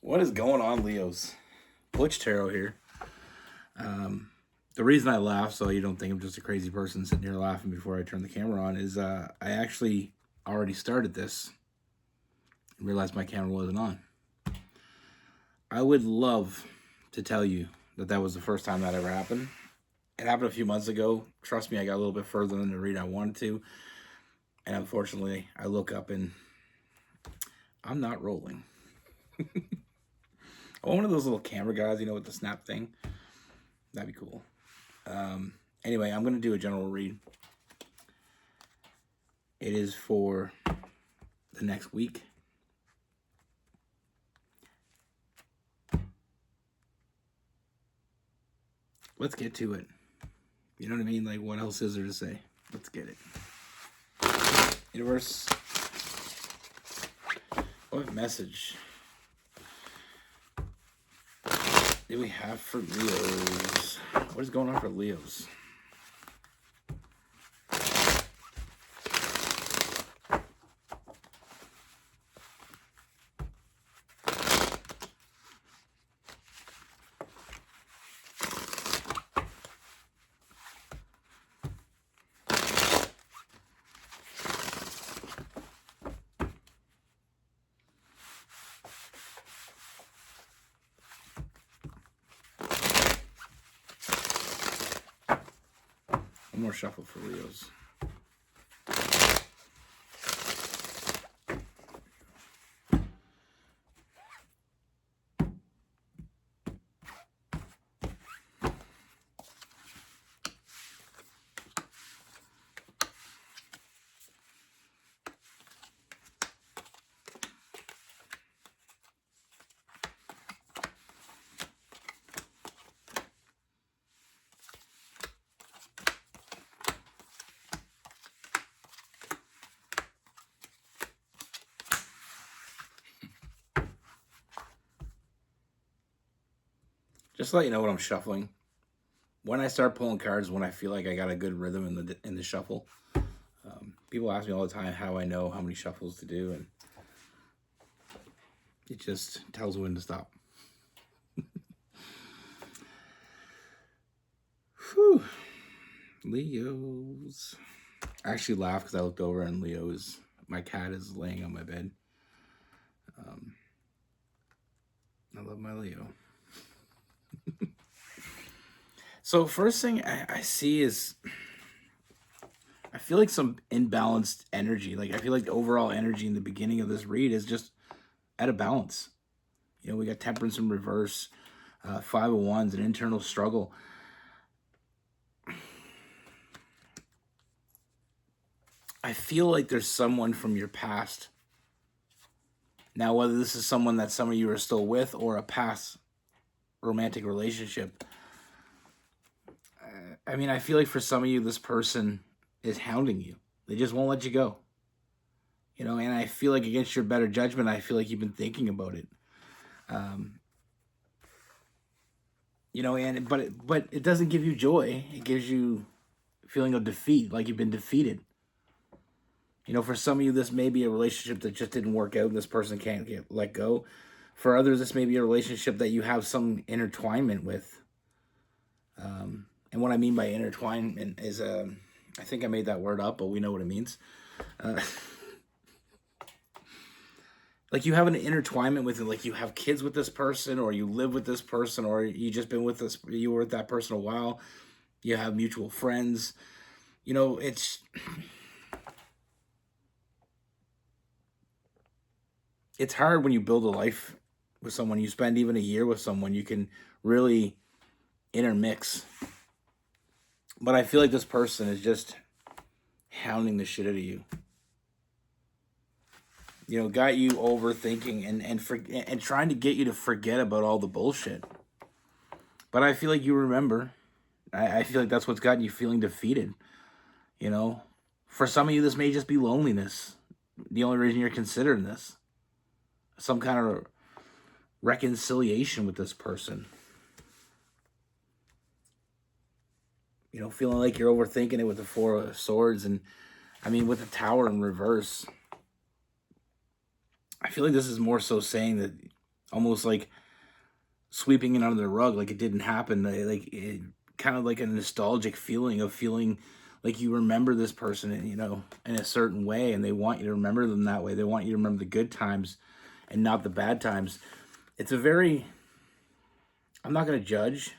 What is going on, Leos? Butch Tarot here. The reason I laugh, so you don't think I'm just a crazy person sitting here laughing before I turn the camera on, is I actually already started this and realized my camera wasn't on. I would love to tell you that that was the first time that ever happened. It happened a few months ago. Trust me, I got a little bit further than the read I wanted to. And unfortunately, I look up and I'm not rolling. One of those little camera guys, you know, with the snap thing. That'd be cool. Anyway, I'm going to do a general read. It is for the next week. Let's get to it. You know what I mean? Like, what else is there to say? Let's get it. Universe, what message do we have for Leos? What is going on for Leos? One more shuffle for Leos. Just to let you know what I'm shuffling. When I start pulling cards, when I feel like I got a good rhythm in the shuffle, people ask me all the time how I know how many shuffles to do, and it just tells when to stop. Whew. Leos. I actually laughed because I looked over and my cat is laying on my bed. I love my Leo. So first thing I see is I feel like some imbalanced energy. Like I feel like the overall energy in the beginning of this read is just out of balance. You know, we got Temperance in reverse, 5 of Wands, an internal struggle. I feel like there's someone from your past. Now, whether this is someone that some of you are still with or a past romantic relationship, I mean, I feel like for some of you, this person is hounding you. They just won't let you go. You know, and I feel like against your better judgment, I feel like you've been thinking about it. You know, but it doesn't give you joy. It gives you a feeling of defeat, like you've been defeated. You know, for some of you, this may be a relationship that just didn't work out and this person can't get let go. For others, this may be a relationship that you have some intertwinement with. And what I mean by intertwinement is, I think I made that word up, but we know what it means. Like you have an intertwinement with it, like you have kids with this person, or you live with this person, or you just been with this, you were with that person a while. You have mutual friends. You know, it's hard when you build a life with someone. You spend even a year with someone, you can really intermix. But I feel like this person is just hounding the shit out of you. You know, got you overthinking and trying to get you to forget about all the bullshit. But I feel like you remember. I feel like that's what's gotten you feeling defeated. You know, for some of you, this may just be loneliness. The only reason you're considering this, some kind of reconciliation with this person. You know, feeling like you're overthinking it with the 4 of Swords. And I mean, with the Tower in reverse, feel like this is more so saying that, almost like sweeping it under the rug, like it didn't happen. Like it, kind of like a nostalgic feeling of feeling like you remember this person, you know, in a certain way, and they want you to remember them that way. They want you to remember the good times and not the bad times. It's a very, I'm not going to judge,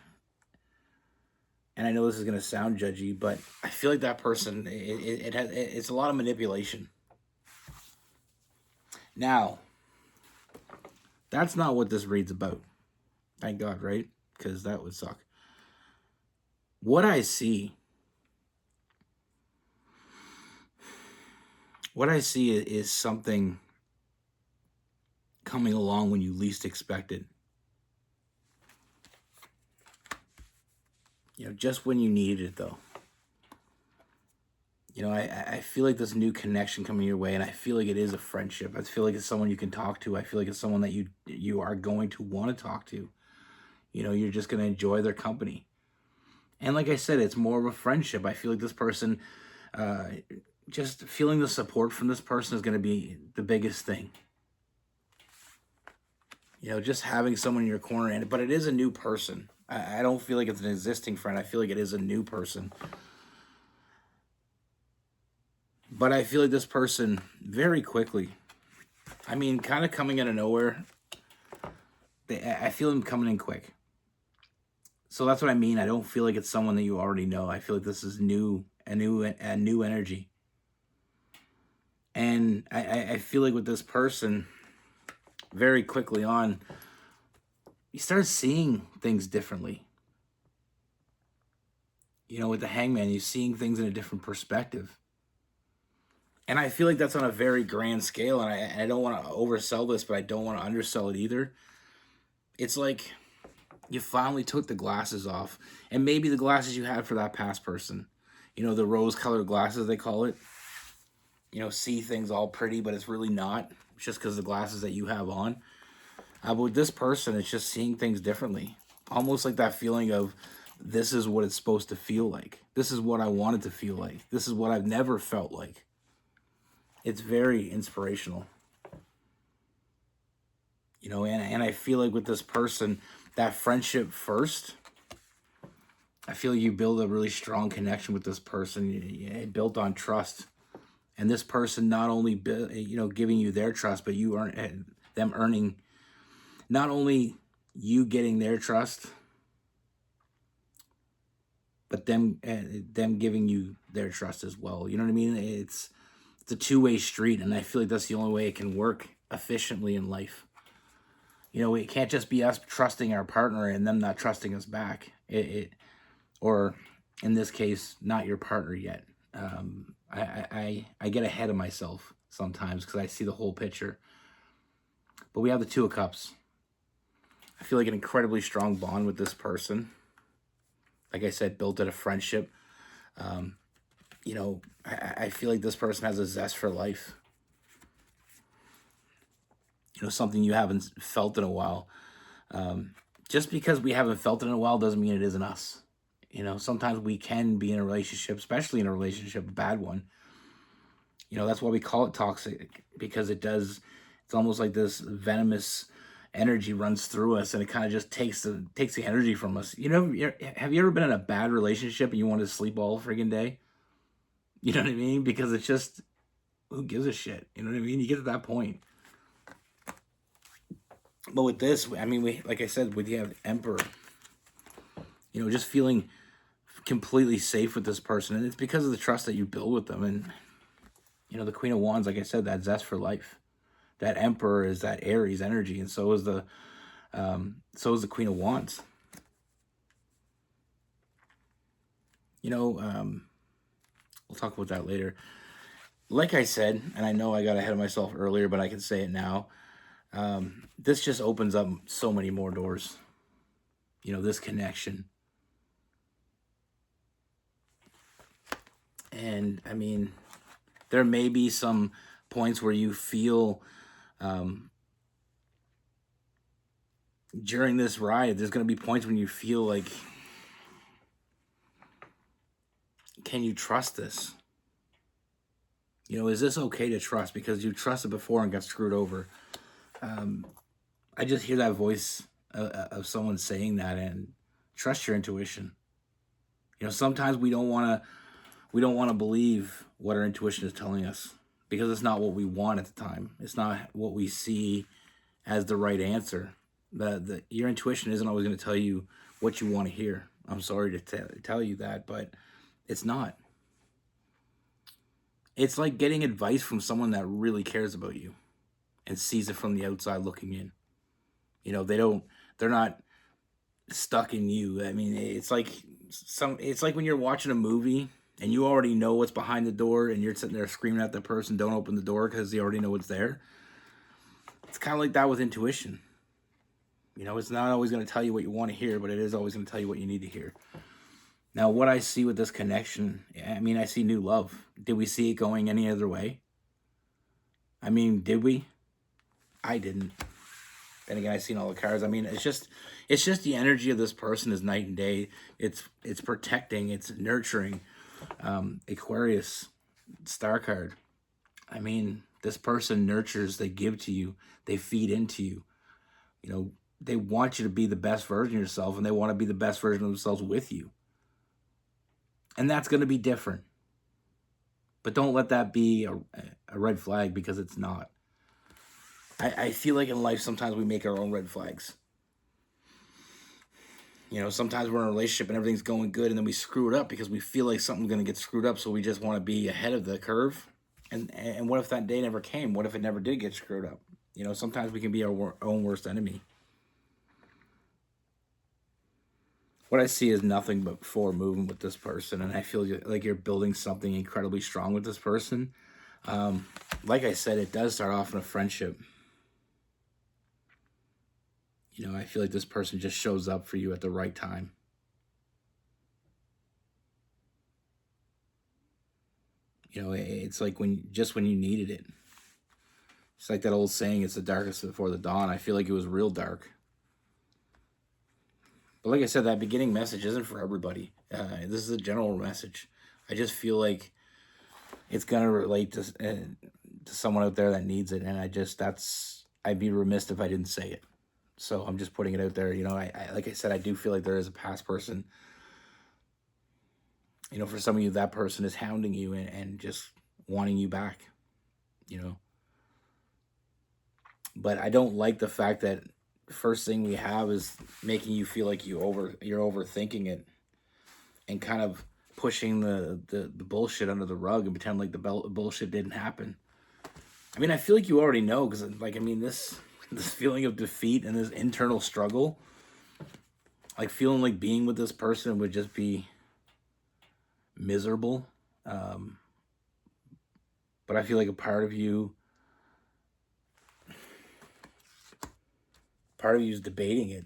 and I know this is going to sound judgy, but I feel like that person, it's a lot of manipulation. Now, that's not what this reads about. Thank God, right? Because that would suck. What I see is something coming along when you least expect it. You know, just when you needed it, though. You know, I feel like this new connection coming your way, and I feel like it is a friendship. I feel like it's someone you can talk to. I feel like it's someone that you are going to want to talk to. You know, you're just going to enjoy their company. And like I said, it's more of a friendship. I feel like this person, just feeling the support from this person is going to be the biggest thing. You know, just having someone in your corner, but it is a new person. I don't feel like it's an existing friend. I feel like it is a new person. But I feel like this person, very quickly, I mean, kind of coming out of nowhere, I feel them coming in quick. So that's what I mean. I don't feel like it's someone that you already know. I feel like this is new, a new energy. And I feel like with this person, very quickly on, you start seeing things differently. You know, with the Hangman, you're seeing things in a different perspective. And I feel like that's on a very grand scale, and I don't want to oversell this, but I don't want to undersell it either. It's like you finally took the glasses off, and maybe the glasses you had for that past person, you know, the rose-colored glasses, they call it, you know, see things all pretty, but it's really not. It's just because the glasses that you have on. But with this person, it's just seeing things differently. Almost like that feeling of, this is what it's supposed to feel like. This is what I wanted to feel like. This is what I've never felt like. It's very inspirational. You know, and I feel like with this person, that friendship first, I feel you build a really strong connection with this person, built on trust. And this person not only, giving you their trust, but you earn them earning, not only you getting their trust, but them giving you their trust as well. You know what I mean? It's a two-way street, and I feel like that's the only way it can work efficiently in life. You know, it can't just be us trusting our partner and them not trusting us back. Or in this case, not your partner yet. I get ahead of myself sometimes because I see the whole picture. But we have the Two of Cups. I feel like an incredibly strong bond with this person. Like I said, built out a friendship. You know, I feel like this person has a zest for life. You know, something you haven't felt in a while. Just because we haven't felt it in a while doesn't mean it isn't us. You know, sometimes we can be in a relationship, especially in a relationship, a bad one. You know, that's why we call it toxic, because it's almost like this venomous energy runs through us, and it kind of just takes the energy from us. You know, have you ever been in a bad relationship and you want to sleep all friggin' day? You know what I mean? Because it's just, who gives a shit? You know what I mean? You get to that point. But with this, I mean, like I said, with you have Emperor, you know, just feeling completely safe with this person. And it's because of the trust that you build with them. And, you know, the Queen of Wands, like I said, that zest for life. That Emperor is that Aries energy. And so is the Queen of Wands. You know, we'll talk about that later. Like I said, and I know I got ahead of myself earlier, but I can say it now. This just opens up so many more doors. You know, this connection. And I mean, there may be some points where you feel during this ride, there's going to be points when you feel like, can you trust this? You know, is this okay to trust? Because you trusted before and got screwed over. I just hear that voice of someone saying that, and trust your intuition. Sometimes we don't want to believe what our intuition is telling us because it's not what we want at the time. It's not what we see as the right answer. Your intuition isn't always going to tell you what you want to hear. I'm sorry to tell you that, but it's not. It's like getting advice from someone that really cares about you and sees it from the outside looking in. They're not stuck in you. I mean, it's like when you're watching a movie and you already know what's behind the door and you're sitting there screaming at the person, don't open the door because they already know what's there. It's kind of like that with intuition. It's not always going to tell you what you want to hear, but it is always going to tell you what you need to hear. Now, what I see with this connection, I mean, I see new love. Did we see it going any other way? I mean, did we? I didn't. Then again, I seen all the cards. I mean, it's just the energy of this person is night and day. It's protecting, it's nurturing. Aquarius, star card. I mean, this person nurtures, they give to you, they feed into you. They want you to be the best version of yourself, and they want to be the best version of themselves with you. And that's going to be different. But don't let that be a red flag, because it's not. I feel like in life sometimes we make our own red flags. Sometimes we're in a relationship and everything's going good, and then we screw it up because we feel like something's going to get screwed up, so we just want to be ahead of the curve. And what if that day never came? What if it never did get screwed up? Sometimes we can be our own worst enemy. What I see is nothing but forward movement with this person, and I feel like you're building something incredibly strong with this person. Like I said, it does start off in a friendship. I feel like this person just shows up for you at the right time. It's like when you needed it. It's like that old saying, it's the darkest before the dawn. I feel like it was real dark. But like I said, that beginning message isn't for everybody. This is a general message. I just feel like it's gonna relate to someone out there that needs it, and I'd be remiss if I didn't say it. So I'm just putting it out there. I like I said, I do feel like there is a past person. For some of you, that person is hounding you and just wanting you back. But I don't like the fact that first thing we have is making you feel like you're overthinking it and kind of pushing the bullshit under the rug and pretend like the bullshit didn't happen. I mean, I feel like you already know, because this feeling of defeat and this internal struggle, like feeling like being with this person would just be miserable. But I feel like a part of you is debating it.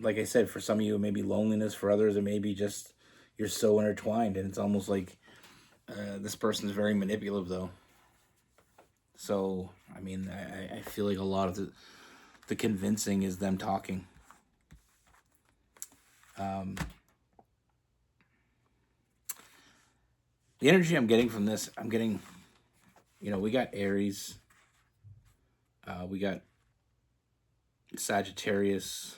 Like I said, for some of you, it may be loneliness. For others, it may be just you're so intertwined, and it's almost like this person is very manipulative, though. So, I mean, I feel like a lot of the convincing is them talking. The energy I'm getting from this, we got Aries, we got Sagittarius,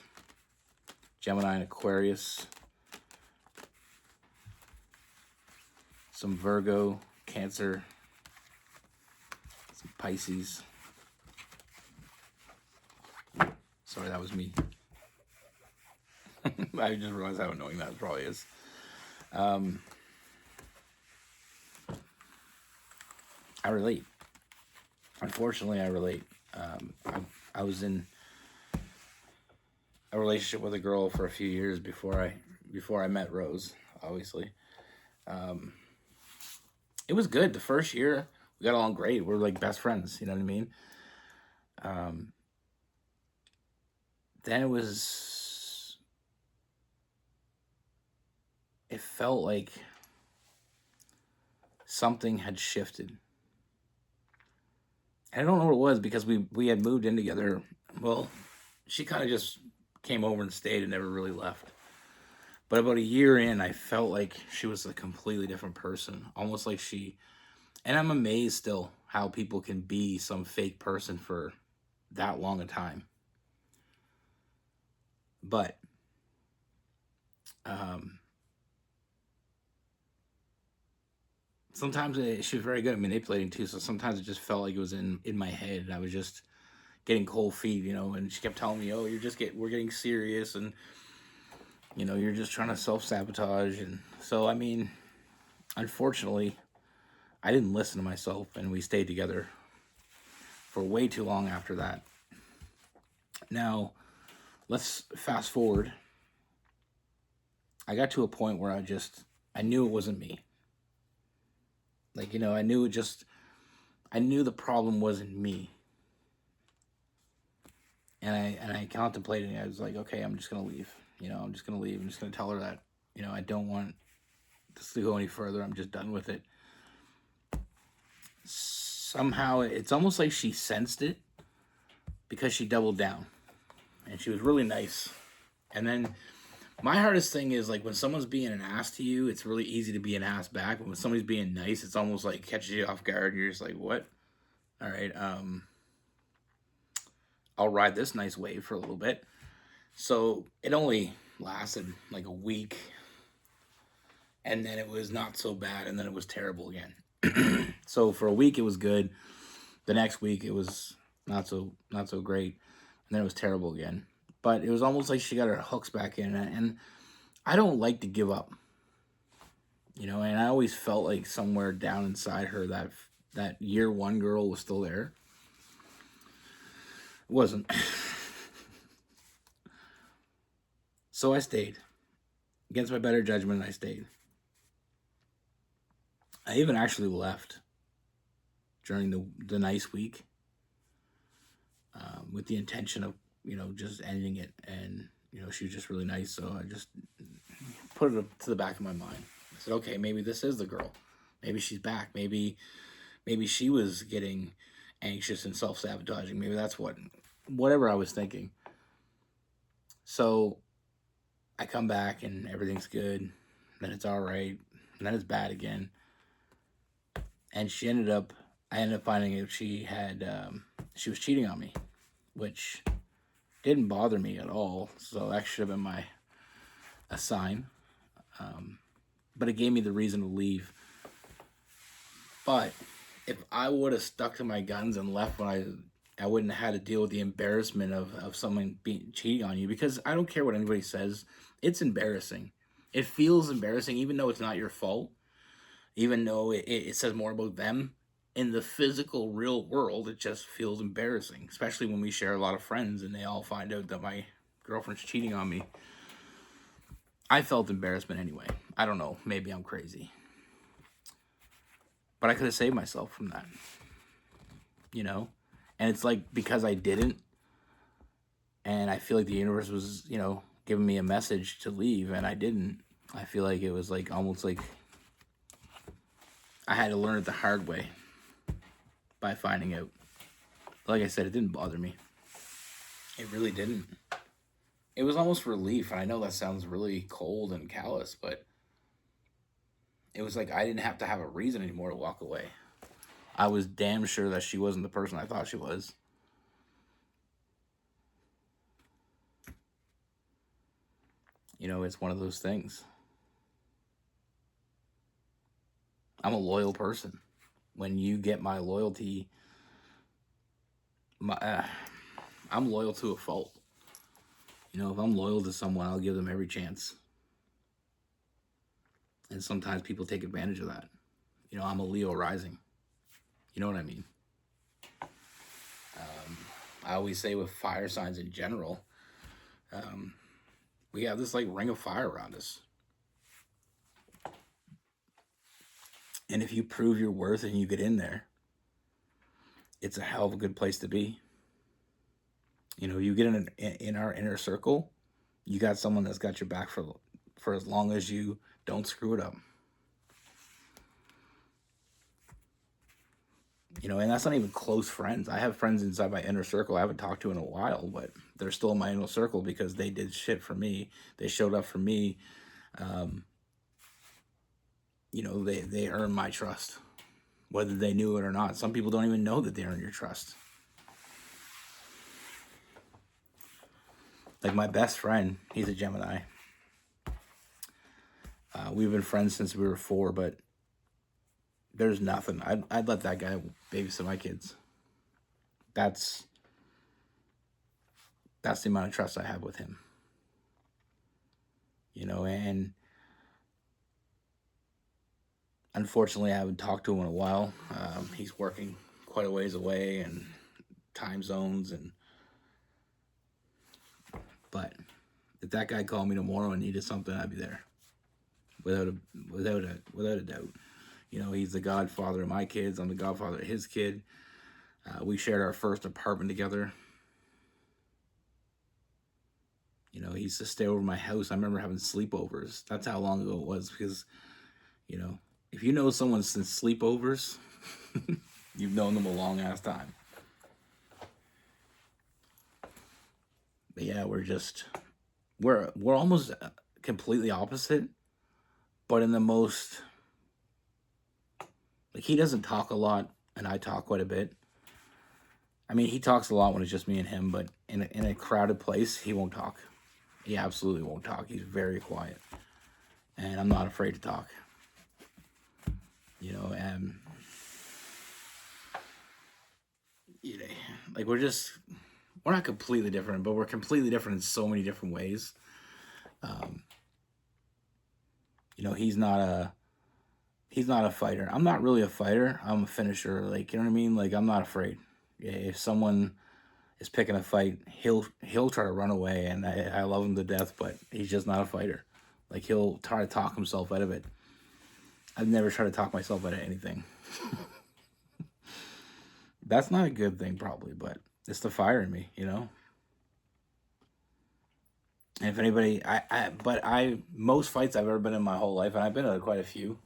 Gemini, and Aquarius, some Virgo, Cancer, some Pisces. Sorry, that was me. I just realized how annoying that probably is. I relate. Unfortunately, I relate. I was in a relationship with a girl for a few years before I met Rose, obviously. It was good. The first year, we got along great. We're like best friends, you know what I mean? Then it felt like something had shifted. I don't know what it was, because we had moved in together. Well, she kind of just came over and stayed and never really left. But about a year in, I felt like she was a completely different person. Almost like and I'm amazed still how people can be some fake person for that long a time. But sometimes she was very good at manipulating too. So sometimes it just felt like it was in my head, and I was just getting cold feet, And she kept telling me, "Oh, we're getting serious, and you're just trying to self sabotage." And so, I mean, unfortunately, I didn't listen to myself, and we stayed together for way too long after that. Now, let's fast forward. I got to a point where I knew it wasn't me. Like, I knew the problem wasn't me. And I contemplated it. I was like, okay, I'm just going to leave. I'm just going to leave. I'm just going to tell her that, I don't want this to go any further. I'm just done with it. Somehow, it's almost like she sensed it because she doubled down. And she was really nice. And then my hardest thing is, like, when someone's being an ass to you, it's really easy to be an ass back. But when somebody's being nice, it's almost like catches you off guard. You're just like, what? All right, I'll ride this nice wave for a little bit. So it only lasted like a week. And then it was not so bad. And then it was terrible again. So for a week, it was good. The next week, it was not so great. And then it was terrible again. But it was almost like she got her hooks back in. And I don't like to give up. And I always felt like somewhere down inside her that year one girl was still there. It wasn't. So I stayed. Against my better judgment, I stayed. I even actually left during the nice week with the intention of, just ending it. And, she was just really nice. So I just put it to the back of my mind. I said, okay, maybe this is the girl. Maybe she's back. Maybe she was getting anxious and self-sabotaging. Maybe that's whatever I was thinking. So I come back and everything's good. Then it's all right. And then it's bad again. And I ended up finding out she was cheating on me, which didn't bother me at all. So that should have been a sign. But it gave me the reason to leave. But if I would have stuck to my guns and left when I wouldn't have had to deal with the embarrassment of someone cheating on you, because I don't care what anybody says. It's embarrassing. It feels embarrassing, even though it's not your fault. Even though it says more about them. In the physical, real world, it just feels embarrassing. Especially when we share a lot of friends and they all find out that my girlfriend's cheating on me. I felt embarrassment anyway. I don't know. Maybe I'm crazy. But I could have saved myself from that. And it's like, because I didn't, and I feel like the universe was, giving me a message to leave, and I didn't. I feel like it was like almost like I had to learn it the hard way by finding out. Like I said, it didn't bother me. It really didn't. It was almost relief. And I know that sounds really cold and callous, but it was like I didn't have to have a reason anymore to walk away. I was damn sure that she wasn't the person I thought she was. It's one of those things. I'm a loyal person. When you get my loyalty, I'm loyal to a fault. If I'm loyal to someone, I'll give them every chance. And sometimes people take advantage of that. I'm a Leo rising. You know what I mean? I always say with fire signs in general, we have this like ring of fire around us. And if you prove your worth and you get in there, it's a hell of a good place to be. You get in our inner circle, you got someone that's got your back for as long as you don't screw it up. And that's not even close friends. I have friends inside my inner circle I haven't talked to in a while, but they're still in my inner circle because they did shit for me. They showed up for me. They earned my trust, whether they knew it or not. Some people don't even know that they earn your trust. Like my best friend, he's a Gemini. We've been friends since we were 4, but there's nothing. I'd let that guy babysit my kids. That's the amount of trust I have with him. You know, and unfortunately, I haven't talked to him in a while. He's working quite a ways away and time zones, but if that guy called me tomorrow and needed something, I'd be there, without a doubt. You know, he's the godfather of my kids. I'm the godfather of his kid. We shared our first apartment together. You know, he used to stay over my house. I remember having sleepovers. That's how long ago it was, because, you know, if you know someone since sleepovers, you've known them a long ass time. But yeah, we're almost completely opposite, but in the most, like, he doesn't talk a lot and I talk quite a bit. I mean, he talks a lot when it's just me and him, but in a crowded place, he won't talk. He absolutely won't talk. He's very quiet, and I'm not afraid to talk. You know, and you know, like we're not completely different, but we're completely different in so many different ways. You know, he's not a fighter. I'm not really a fighter. I'm a finisher. Like, you know what I mean? Like, I'm not afraid. Yeah, if someone is picking a fight, he'll try to run away, and I love him to death, but he's just not a fighter. Like, he'll try to talk himself out of it. I've never tried to talk myself out of anything. That's not a good thing, probably, but it's the fire in me, you know? And if anybody, most fights I've ever been in my whole life, and I've been in quite a few,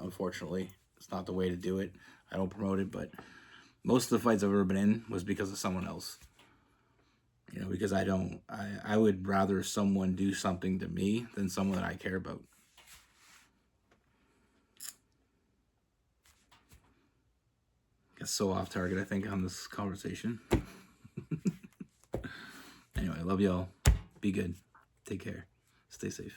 unfortunately. It's not the way to do it. I don't promote it, but most of the fights I've ever been in was because of someone else. You know, because I would rather someone do something to me than someone that I care about. Get so off target, I think, on this conversation. Anyway, I love y'all. Be good. Take care. Stay safe.